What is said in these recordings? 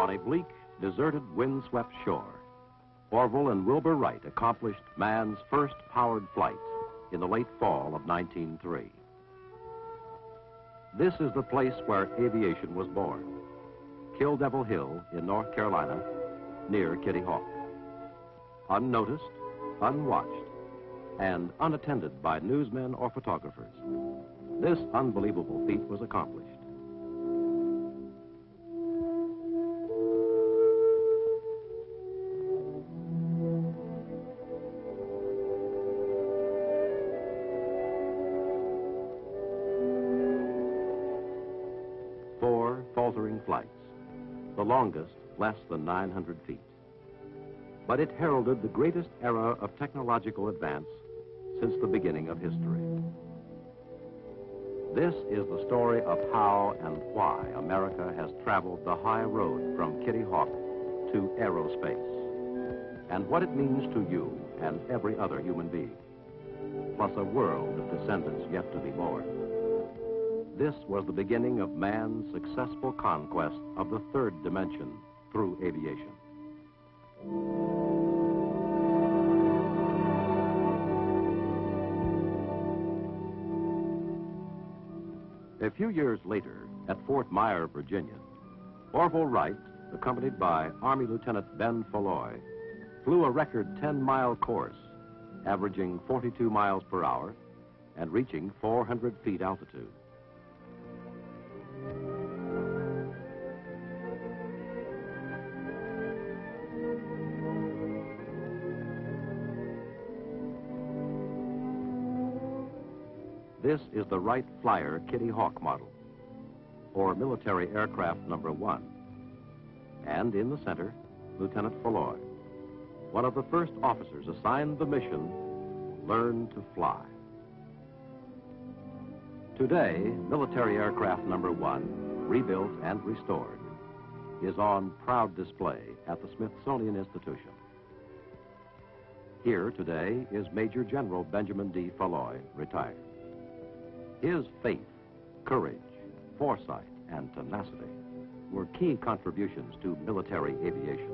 On a bleak, deserted, windswept shore, Orville and Wilbur Wright accomplished man's first powered flight in the late fall of 1903. This is the place where aviation was born, Kill Devil Hill in North Carolina, near Kitty Hawk. Unnoticed, unwatched, and unattended by newsmen or photographers, this unbelievable feat was accomplished. Four faltering flights, the longest less than 900 feet. But it heralded the greatest era of technological advance since the beginning of history. This is the story of how and why America has traveled the high road from Kitty Hawk to aerospace, and what it means to you and every other human being, plus a world of descendants yet to be born. This was the beginning of man's successful conquest of the third dimension through aviation. A few years later, at Fort Myer, Virginia, Orville Wright, accompanied by Army Lieutenant Ben FOULOIS, flew a record 10-mile course, averaging 42 miles per hour and reaching 400 feet altitude. This is the Wright Flyer Kitty Hawk model, or military aircraft number 1. And in the center, Lieutenant FOULOIS, one of the first officers assigned the mission, learn to fly. Today, military aircraft number 1, rebuilt and restored, is on proud display at the Smithsonian Institution. Here today is Major General Benjamin D. FOULOIS, retired. His faith, courage, foresight, and tenacity were key contributions to military aviation.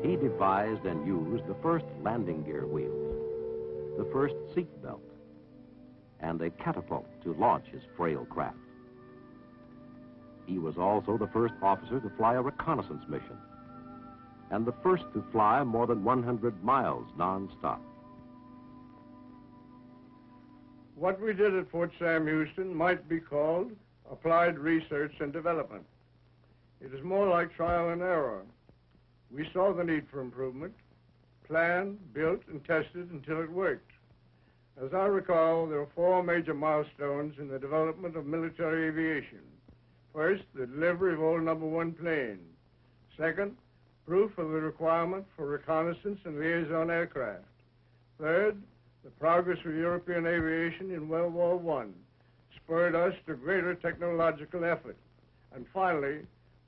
He devised and used the first landing gear wheels, the first seat belt, and a catapult to launch his frail craft. He was also the first officer to fly a reconnaissance mission, and the first to fly more than 100 miles non-stop. What we did at Fort Sam Houston might be called applied research and development. It is more like trial and error. We saw the need for improvement, planned, built, and tested until it worked. As I recall, there are 4 major milestones in the development of military aviation. First, the delivery of old number 1 plane. Second, proof of the requirement for reconnaissance and liaison aircraft. Third, the progress of European aviation in World War I spurred us to greater technological effort. And finally,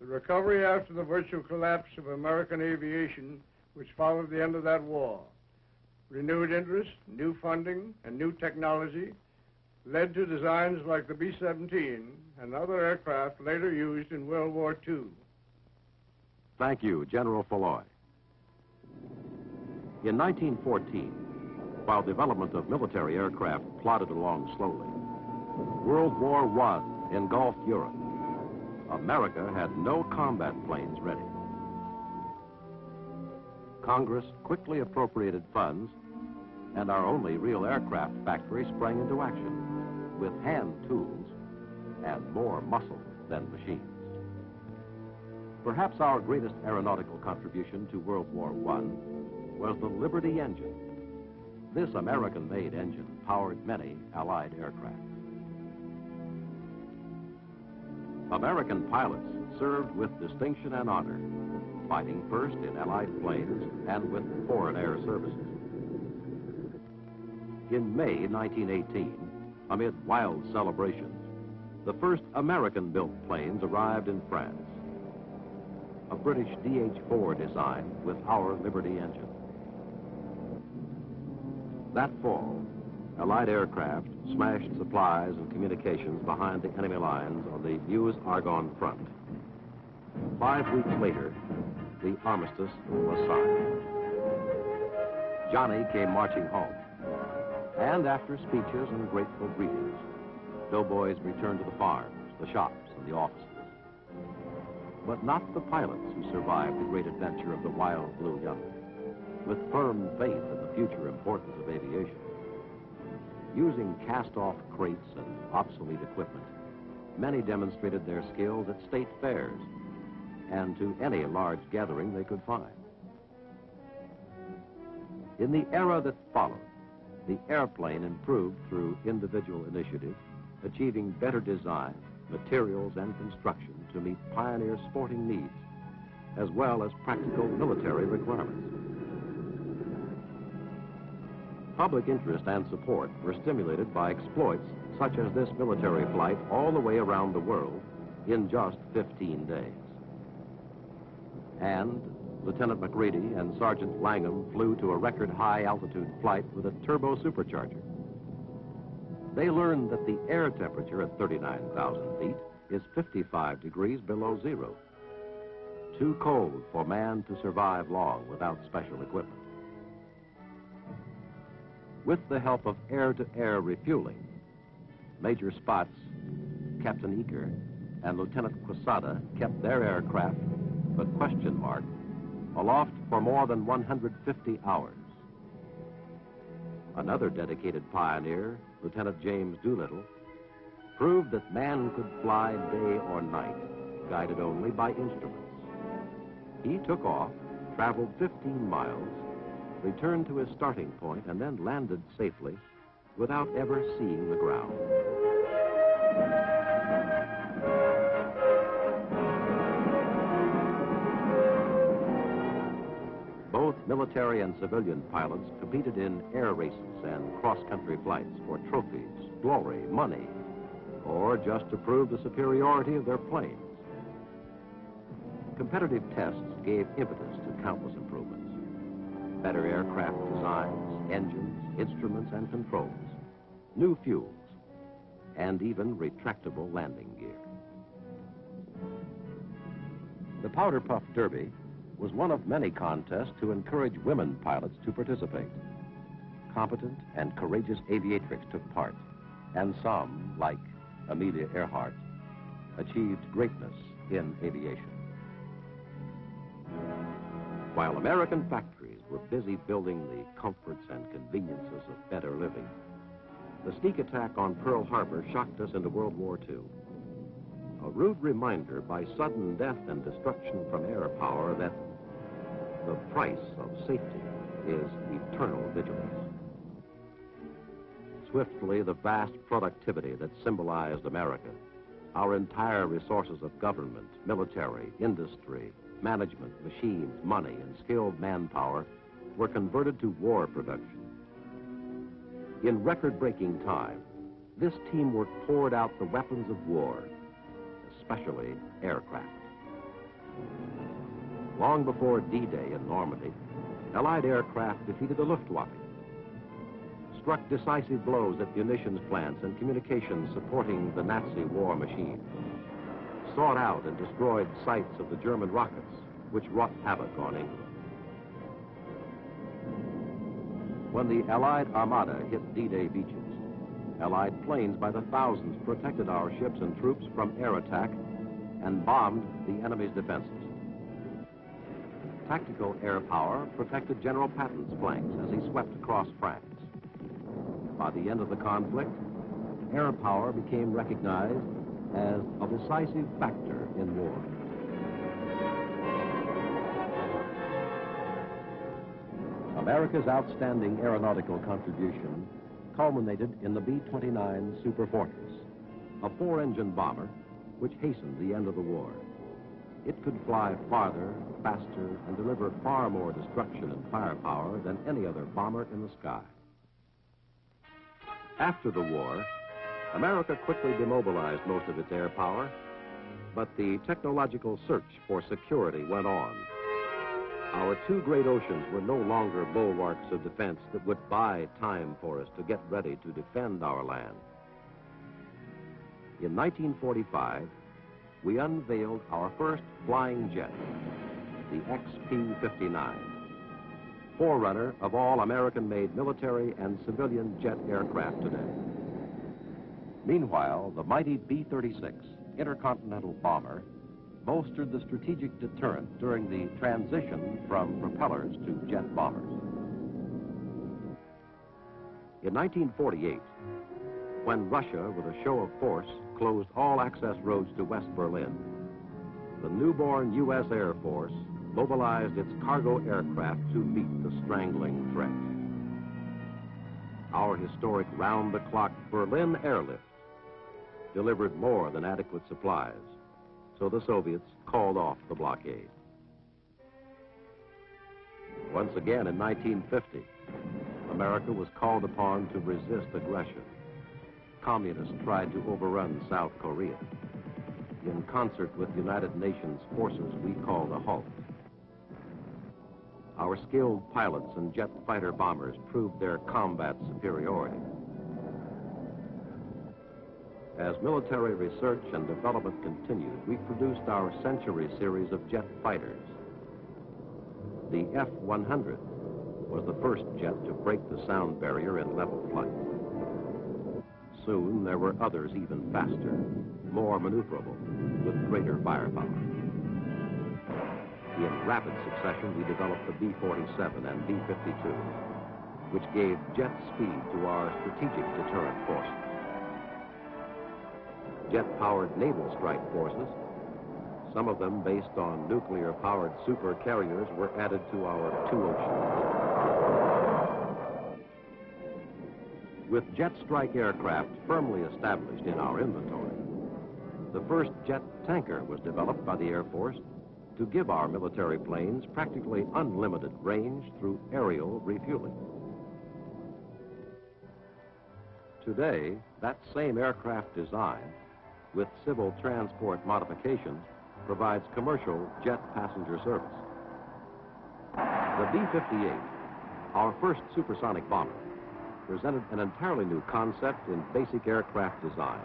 the recovery after the virtual collapse of American aviation, which followed the end of that war. Renewed interest, new funding, and new technology led to designs like the B-17 and other aircraft later used in World War II. Thank you, General FOULOIS. In 1914, while development of military aircraft plodded along slowly, World War I engulfed Europe. America had no combat planes ready. Congress quickly appropriated funds, and our only real aircraft factory sprang into action with hand tools and more muscle than machines. Perhaps our greatest aeronautical contribution to World War I was the Liberty engine. This American-made engine powered many Allied aircraft. American pilots served with distinction and honor, fighting first in Allied planes and with foreign air services. In May 1918, amid wild celebrations, the first American-built planes arrived in France. A British DH-4 design with our Liberty engine. That fall, Allied aircraft smashed supplies and communications behind the enemy lines on the Meuse-Argonne front. 5 weeks later, the armistice was signed. Johnny came marching home. And after speeches and grateful greetings, doughboys returned to the farms, the shops, and the offices. But not the pilots who survived the great adventure of the wild blue yonder, with firm faith in the future importance of aviation. Using cast-off crates and obsolete equipment, many demonstrated their skills at state fairs and to any large gathering they could find. In the era that followed, the airplane improved through individual initiative, achieving better design, materials, and construction to meet pioneer sporting needs, as well as practical military requirements. Public interest and support were stimulated by exploits such as this military flight all the way around the world in just 15 days. And Lieutenant McCready and Sergeant Langham flew to a record high altitude flight with a turbo supercharger. They learned that the air temperature at 39,000 feet is 55 degrees below zero. Too cold for man to survive long without special equipment. With the help of air-to-air refueling, Major Spots, Captain Eaker, and Lieutenant Quesada kept their aircraft, the question mark, aloft for more than 150 hours. Another dedicated pioneer, Lieutenant James Doolittle, proved that man could fly day or night, guided only by instruments. He took off, traveled 15 miles, returned to his starting point, and then landed safely without ever seeing the ground. Both military and civilian pilots competed in air races and cross-country flights for trophies, glory, money, or just to prove the superiority of their planes. Competitive tests gave impetus to countless improvements. Better aircraft designs, engines, instruments, and controls, new fuels, and even retractable landing gear. The Powder Puff Derby was one of many contests to encourage women pilots to participate. Competent and courageous aviatrix took part, and some, like Amelia Earhart, achieved greatness in aviation. While American factories were busy building the comforts and conveniences of better living, the sneak attack on Pearl Harbor shocked us into World War II. A rude reminder by sudden death and destruction from air power that the price of safety is eternal vigilance. Swiftly, the vast productivity that symbolized America, our entire resources of government, military, industry, management, machines, money, and skilled manpower were converted to war production. In record-breaking time, this teamwork poured out the weapons of war, especially aircraft. Long before D-Day in Normandy, Allied aircraft defeated the Luftwaffe, struck decisive blows at munitions plants and communications supporting the Nazi war machine, sought out and destroyed sites of the German rockets, which wrought havoc on England. When the Allied Armada hit D-Day beaches, Allied planes by the thousands protected our ships and troops from air attack and bombed the enemy's defenses. Tactical air power protected General Patton's flanks as he swept across France. By the end of the conflict, air power became recognized as a decisive factor in war. America's outstanding aeronautical contribution culminated in the B-29 Super Fortress, a 4-engine bomber which hastened the end of the war. It could fly farther, faster, and deliver far more destruction and firepower than any other bomber in the sky. After the war, America quickly demobilized most of its air power, but the technological search for security went on. Our two great oceans were no longer bulwarks of defense that would buy time for us to get ready to defend our land. In 1945, we unveiled our first flying jet, the XP-59, forerunner of all American-made military and civilian jet aircraft today. Meanwhile, the mighty B-36 intercontinental bomber bolstered the strategic deterrent during the transition from propellers to jet bombers. In 1948, when Russia, with a show of force, closed all access roads to West Berlin, the newborn U.S. Air Force mobilized its cargo aircraft to meet the strangling threat. Our historic round-the-clock Berlin airlift delivered more than adequate supplies, so the Soviets called off the blockade. Once again in 1950, America was called upon to resist aggression. Communists tried to overrun South Korea. In concert with United Nations forces, we called a halt. Our skilled pilots and jet fighter bombers proved their combat superiority. As military research and development continued, we produced our Century series of jet fighters. The F-100 was the first jet to break the sound barrier in level flight. Soon there were others even faster, more maneuverable, with greater firepower. In rapid succession, we developed the B-47 and B-52, which gave jet speed to our strategic deterrent forces. Jet-powered naval strike forces, some of them based on nuclear-powered super carriers, were added to our two oceans. With jet strike aircraft firmly established in our inventory, the first jet tanker was developed by the Air Force to give our military planes practically unlimited range through aerial refueling. Today, that same aircraft design, with civil transport modifications, provides commercial jet passenger service. The B-58, our first supersonic bomber, presented an entirely new concept in basic aircraft design.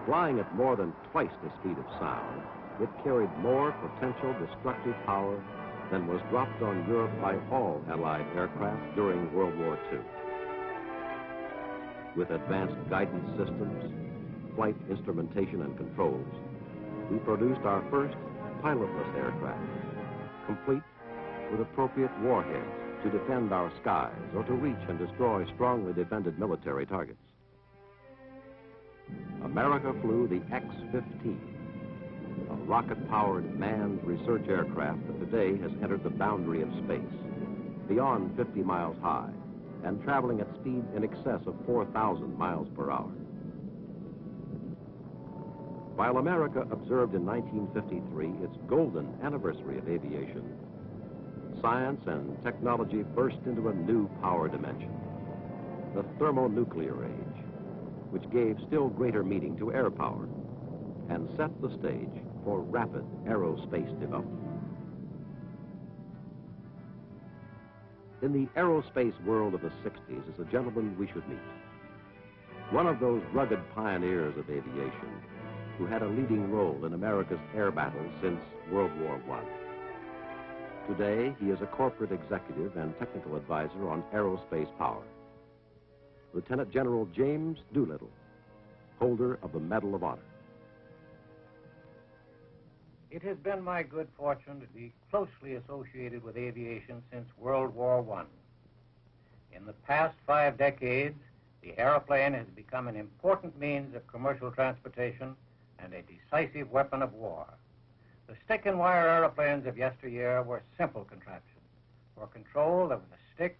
Flying at more than twice the speed of sound, it carried more potential destructive power than was dropped on Europe by all Allied aircraft during World War II. With advanced guidance systems, flight instrumentation and controls, we produced our first pilotless aircraft, complete with appropriate warheads to defend our skies or to reach and destroy strongly defended military targets. America flew the X-15, a rocket-powered manned research aircraft that today has entered the boundary of space, beyond 50 miles high, and traveling at speeds in excess of 4,000 miles per hour. While America observed in 1953 its golden anniversary of aviation, science and technology burst into a new power dimension, the thermonuclear age, which gave still greater meaning to air power and set the stage for rapid aerospace development. In the aerospace world of the 60s is a gentleman we should meet. One of those rugged pioneers of aviation who had a leading role in America's air battles since World War I. Today, he is a corporate executive and technical advisor on aerospace power. Lieutenant General James Doolittle, holder of the Medal of Honor. It has been my good fortune to be closely associated with aviation since World War I. In the past 5 decades, the airplane has become an important means of commercial transportation and a decisive weapon of war. The stick-and-wire airplanes of yesteryear were simple contraptions. For control, there was a stick,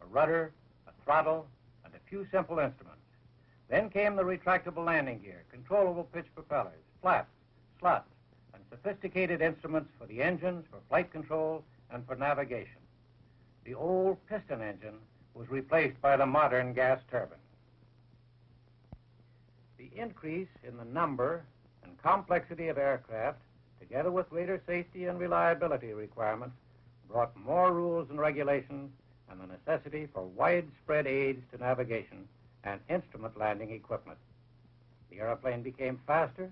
a rudder, a throttle, and a few simple instruments. Then came the retractable landing gear, controllable pitch propellers, flaps, slots, and sophisticated instruments for the engines, for flight control, and for navigation. The old piston engine was replaced by the modern gas turbine. The increase in the number and complexity of aircraft, together with greater safety and reliability requirements, brought more rules and regulations and the necessity for widespread aids to navigation and instrument landing equipment. The airplane became faster,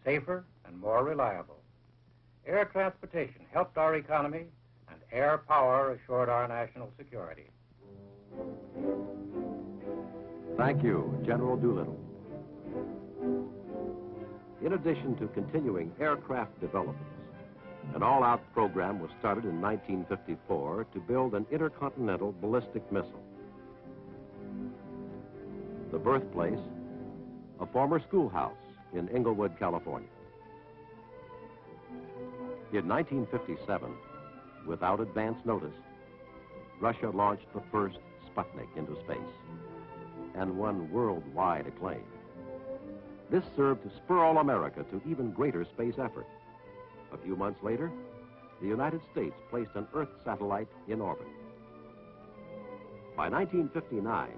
safer and more reliable. Air transportation helped our economy, and air power assured our national security. Thank you, General Doolittle. In addition to continuing aircraft developments, an all-out program was started in 1954 to build an intercontinental ballistic missile. The birthplace, a former schoolhouse in Inglewood, California. In 1957, without advance notice, Russia launched the first Sputnik into space and won worldwide acclaim. This served to spur all America to even greater space effort. A few months later, the United States placed an Earth satellite in orbit. By 1959,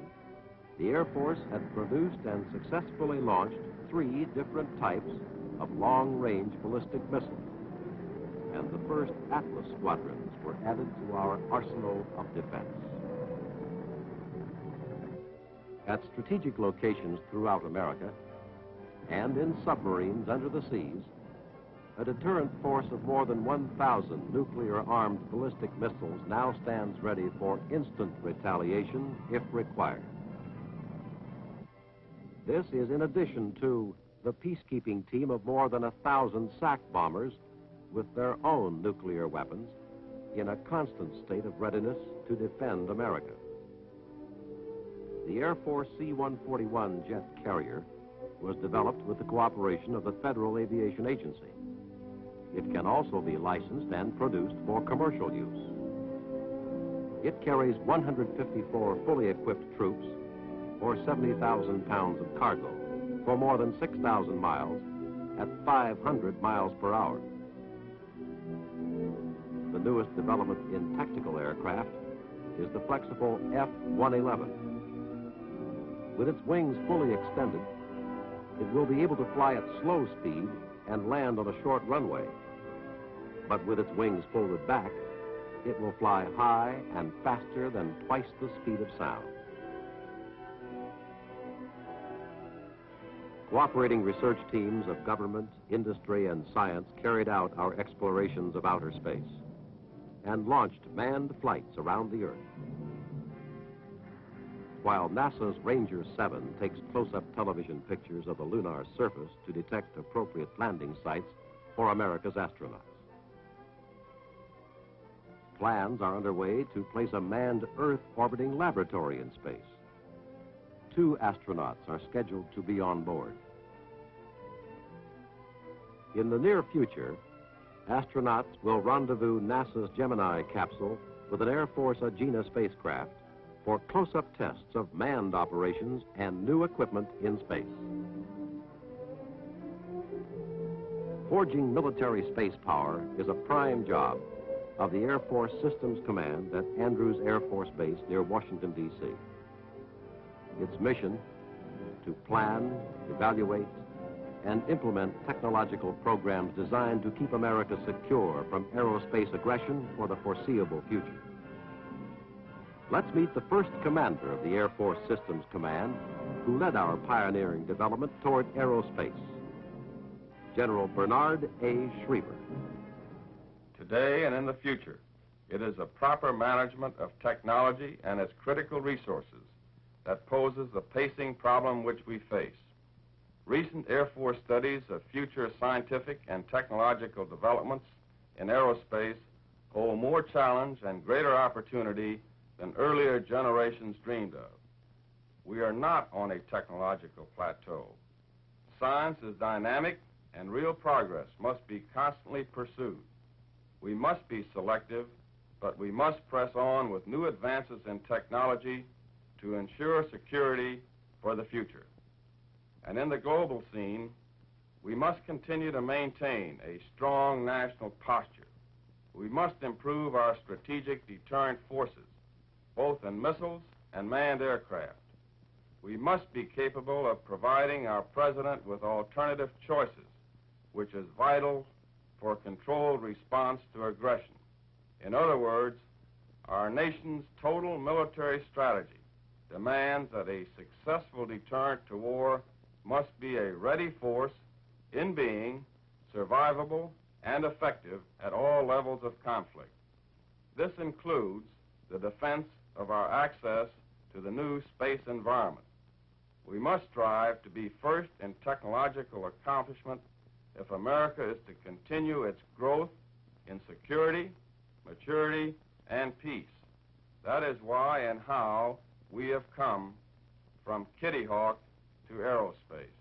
the Air Force had produced and successfully launched 3 different types of long-range ballistic missiles, and the first Atlas squadrons were added to our arsenal of defense. At strategic locations throughout America, and in submarines under the seas, a deterrent force of more than 1,000 nuclear-armed ballistic missiles now stands ready for instant retaliation if required. This is in addition to the peacekeeping team of more than 1,000 SAC bombers with their own nuclear weapons in a constant state of readiness to defend America. The Air Force C-141 jet carrier was developed with the cooperation of the Federal Aviation Agency. It can also be licensed and produced for commercial use. It carries 154 fully equipped troops or 70,000 pounds of cargo for more than 6,000 miles at 500 miles per hour. The newest development in tactical aircraft is the flexible F-111. With its wings fully extended, it will be able to fly at slow speed and land on a short runway. But with its wings folded back, it will fly high and faster than twice the speed of sound. Cooperating research teams of government, industry, and science carried out our explorations of outer space and launched manned flights around the Earth. While NASA's Ranger 7 takes close-up television pictures of the lunar surface to detect appropriate landing sites for America's astronauts. Plans are underway to place a manned Earth-orbiting laboratory in space. 2 astronauts are scheduled to be on board. In the near future, astronauts will rendezvous NASA's Gemini capsule with an Air Force Agena spacecraft for close-up tests of manned operations and new equipment in space. Forging military space power is a prime job of the Air Force Systems Command at Andrews Air Force Base near Washington, D.C. Its mission, to plan, evaluate, and implement technological programs designed to keep America secure from aerospace aggression for the foreseeable future. Let's meet the first commander of the Air Force Systems Command who led our pioneering development toward aerospace, General Bernard A. Schriever. Today and in the future, it is a proper management of technology and its critical resources that poses the pacing problem which we face. Recent Air Force studies of future scientific and technological developments in aerospace hold more challenge and greater opportunity than earlier generations dreamed of. We are not on a technological plateau. Science is dynamic and real progress must be constantly pursued. We must be selective, but we must press on with new advances in technology to ensure security for the future. And in the global scene, we must continue to maintain a strong national posture. We must improve our strategic deterrent forces, both in missiles and manned aircraft. We must be capable of providing our president with alternative choices, which is vital for a controlled response to aggression. In other words, our nation's total military strategy demands that a successful deterrent to war must be a ready force in being, survivable, and effective at all levels of conflict. This includes the defense of our access to the new space environment. We must strive to be first in technological accomplishment if America is to continue its growth in security, maturity, and peace. That is why and how we have come from Kitty Hawk to aerospace.